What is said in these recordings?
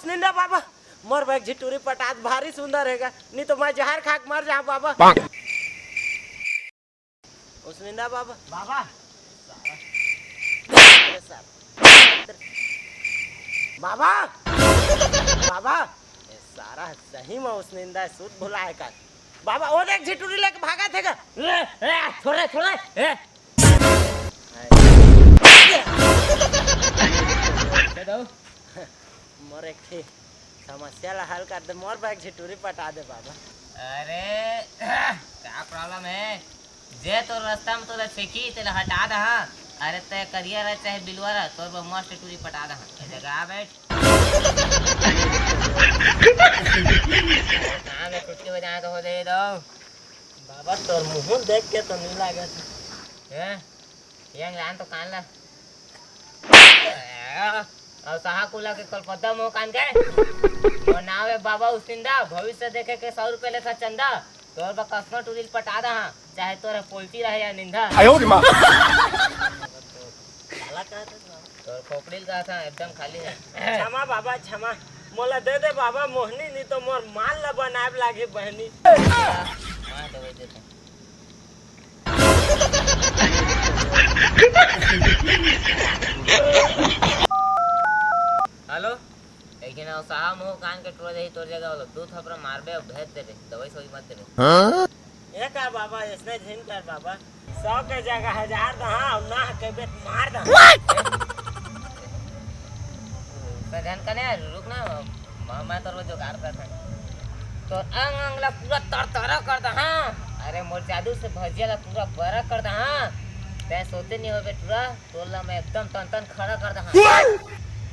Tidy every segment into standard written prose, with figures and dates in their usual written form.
उसनिंदा बाबा मोर bag झिटूरी पटात भारी सुंदर हैगा, नहीं तो मैं जहर खाक मर जा बाबा। उसनिंदा बाबा बाबा बाबा बाबा सारा सही में उसनिंदा सूद भुलाए का बाबा। और एक झिटूरी लेके भागा थे छोड़े छोड़े मोर एक थी समस्या ला हल कर दे, मोर बैग झिटूरी पटा दे बाबा। अरे क्या प्रॉब्लम है जे तो रास्ता में तो फेंकी तेला हटा दा। अरे ते करियर है चाहे बिलवर है तोर पर मस्त टूरी पटा दा। जगह आ बैठ कहां में टूटी बजा तो हो दे दो बाबा। तोर मुंह देख के तो नहीं लागे हैं यंग लान तो कान ला और सहा कुला के कलपत्ता मुंह कान के और नाव है बाबा उसिंदा। भविष्य देखे के 100 रुपए लेता चंदा तोर पर कस्मा टूरी पटा दा। चाहे तोरा पोल्टी रहे या निंदा आयो रे मां तोर खोपड़ी का था एकदम खाली है। क्षमा बाबा क्षमा, मोला दे दे बाबा मोहनी, नहीं तो मोर माल ला बनाए लागे बहनी। हां दवाई देता हेलो लेकिन साहब मुंह कान के टोड़ दे तोड़ जगह वाला दो थपरा मारबे और भेज दे रे दवाई सोई मत दे। हां ये का बाबा इसने झिन कर बाबा 100 के जगह 1000 दहा और ना के बेट मार दा। ध्यान कने रुक ना मैं तो जुगाड़ करता तो अंग अंग ला पूरा तरतरा कर दा। हां अरे मोर जादू से भजिया ला पूरा बरा कर दा। हां ते सोते नहीं हो बेटुआ तोला मैं एकदम तन खड़ा कर दा। हां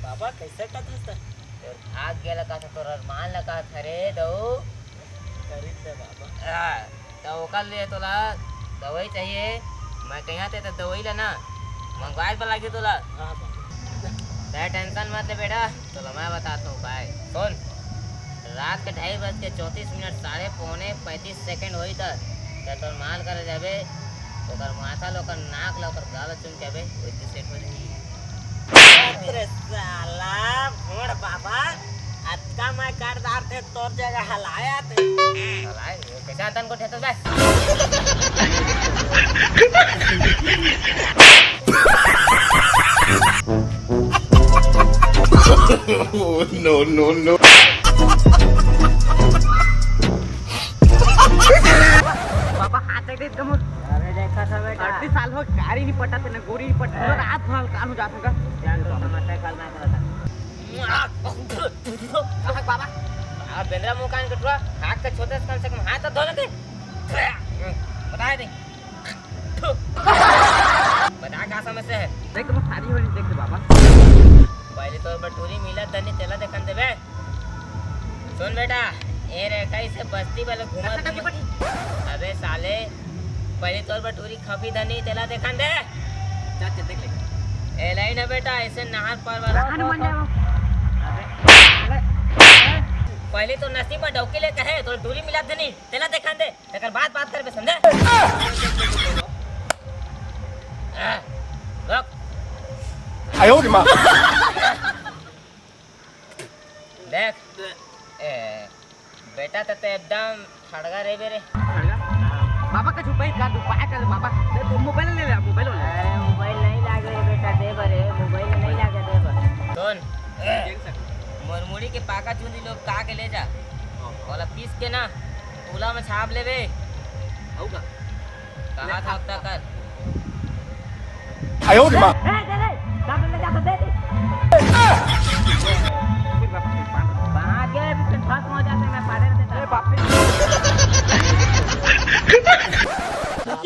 बाबा कैसे कथस तो आग गेला का तो अरमान लगा था रे दो करी दे बाबा। हां तो ओकर लिए तोला दवाई चाहिए। मैं कहाँ थे तो दवाई लेना मंगवाए पर लगी तोला। हां बाबा टेंशन मत ले बेटा तोला मैं बताता हूँ भाई सुन। रात के 2:34 साढ़े पौने 35 सेकंड होई त तोर माल करे जाबे ओकर माथा लोकर नाक लोकर गाल चुन जाबे ओइसे सेट हो जाई। अरे साला भोड़ बाबा अतका मैं करदार थे तोर जगह हलाया थे हलाए कैसा तन को ठेतो बे no. बाबा हाथ दे एकदम। अरे देखा था बेटा 38 साल हो गाड़ी नहीं पटा तेने गोरी नहीं पटा रात भर कान हो जाता का जान तो समझते कल मैं करता बाबा अब बेंद्रा मुंह कान कटवा हाथ का छोटे से कम से कम हाथ तो धो लेते बता दे बता क्या समस्या है। देख तुम सारी होली देख दे बाबा। पहले तो बटूरी मिला धनी तेला देखन देबे। सुन बेटा ए रे कैसे बस्ती वाले घुमा अबे साले पहले तो बटूरी खपी धनी तेला देखन दे चाचा देख ले ए लाइन है बेटा ऐसे नहर पर वाला पहले तो नसीब में डौकी ले कहे तो दूरी मिला धनी तेला देखन दे तकर बात कर बे समझे। रुक आयो रे मां देख ए बेटा तो एकदम खड़गा रे बेरे बाबा का छुपाई का उपाय कर बाबा। तो मोबाइल ले ले मोबाइल ले। अरे मोबाइल नहीं लागे रे बेटा दे बरे मोबाइल नहीं लागे दे बर सुन मुरमुड़ी के पाका चुनी लोग का के ले जा वाला पीस के ना तूला में छाप लेबे होगा कहां था अब तक आयो रे मां दे दाब ले जा दे वहां के भी ठक हो जाते मैं पाड़े देता। ए बाप रे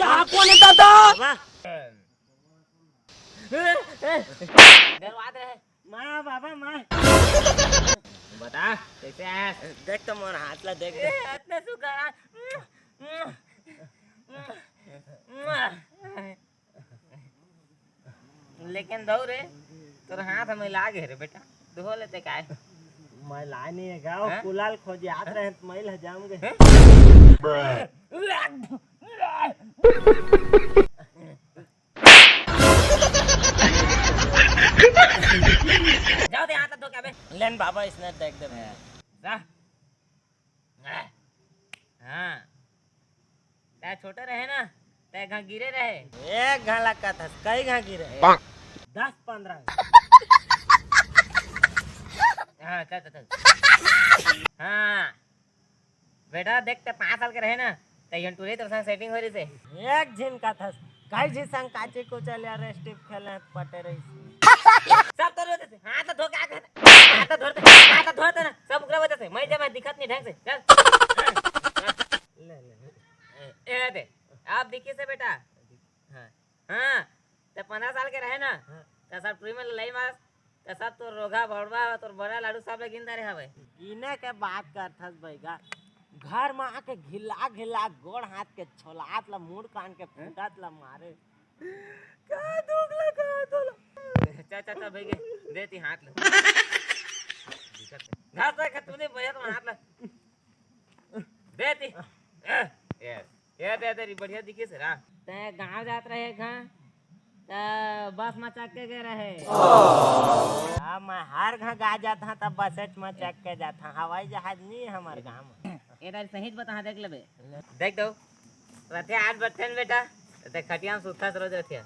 यहाँ कौन है दादा? दरवाजा है माँ बाबा माँ बता कैसे है देख तो मोर हाथ ला देख इतने सुखा लेकिन दो रे तोर हाथ हमें लागे रे बेटा धो लेते काय मैं लानी है गाँव कुलाल खोज याद रहे तो मैं जाऊंगे। जाओ दे हाथ धो के अबे लेन बाबा इसने देख दे जा हाँ ते छोटे रहे ना ते घा गिरे रहे एक घाला का था कई घा गिरे 10-15 हाँ चल चल चल हाँ बेटा देखते 5 साल के रहे ना तो टूरी तो सेटिंग हो रही से एक झिन का था कई झी संग काची को चल यार स्टिप खेले पटे रही सब तो रोते थे हाथ धो के हाथ धोते ना सब उगरा वजह से मैं जब मैं दिखत नहीं ढंग से चल ले ए दे आप दिखिए से बेटा हाँ हाँ तो 15 साल के रहे ना तो सब ट्री में लई मास तो सब तो रोगा भड़वा तो बड़ा लाडू सब गिनता रहे हवे इने के बात करथस भैया घर में आके घिला घिला गोड़ हाथ के छोलात ला मुड़ कान के फूटत ला मारे का दुख लगा तोला चाचा भैया देती हाथ ले घास का तूने भैया तो हाथ ले देती ये दे तेरी बढ़िया दिखी से रा ते गांव जात रहे घा त बस में चक के गए रहे हां मैं हर घर गा जाता तब बसेट में चक के जाता हवाई जहाज नहीं है हमारे गांव में एदार सही बता देख लेबे देख दो रथे आज बठन बेटा ते खटिया में सुखा रोज रथिया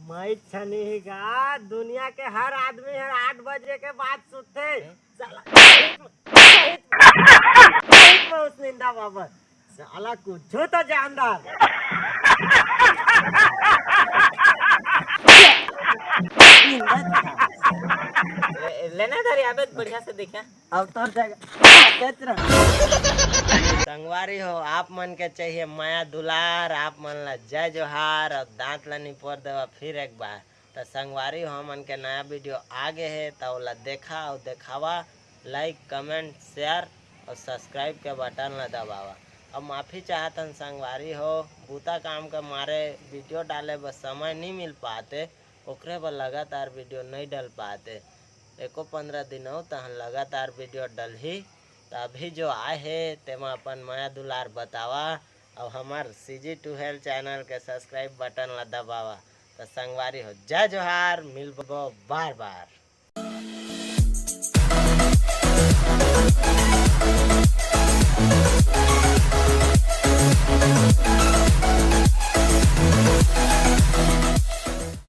मैं छनी गा दुनिया के हर आदमी है 8 बजे के बाद सोते साला उस निंदा बाबा साला कुछ तो जानदार लेना धरी आबे बढ़िया से देखा अब तो संगवारी हो आप मन के चाहिए माया दुलार आप मन ला जय जोहार और दांत ला निपोर देवा फिर एक बार तो संगवारी हो मन के नया वीडियो आगे है तो ला देखा और देखावा लाइक कमेंट शेयर और सब्सक्राइब के बटन ला दबावा अब माफ़ी चाहतन संगवारी हो बूता काम के मारे वीडियो डाले बस समय नहीं मिल पाते ओकरे पर लगातार वीडियो नहीं डाल पाते एको 15 दिन हो तहन लगातार वीडियो डल ही तो अभी जो आए है तेमा अपन माया दुलार बतावा और हमार CG2 हेल्थ चैनल के सब्सक्राइब बटन ला दबावा तो संगवारी हो जय जोहार मिलबो बार बार।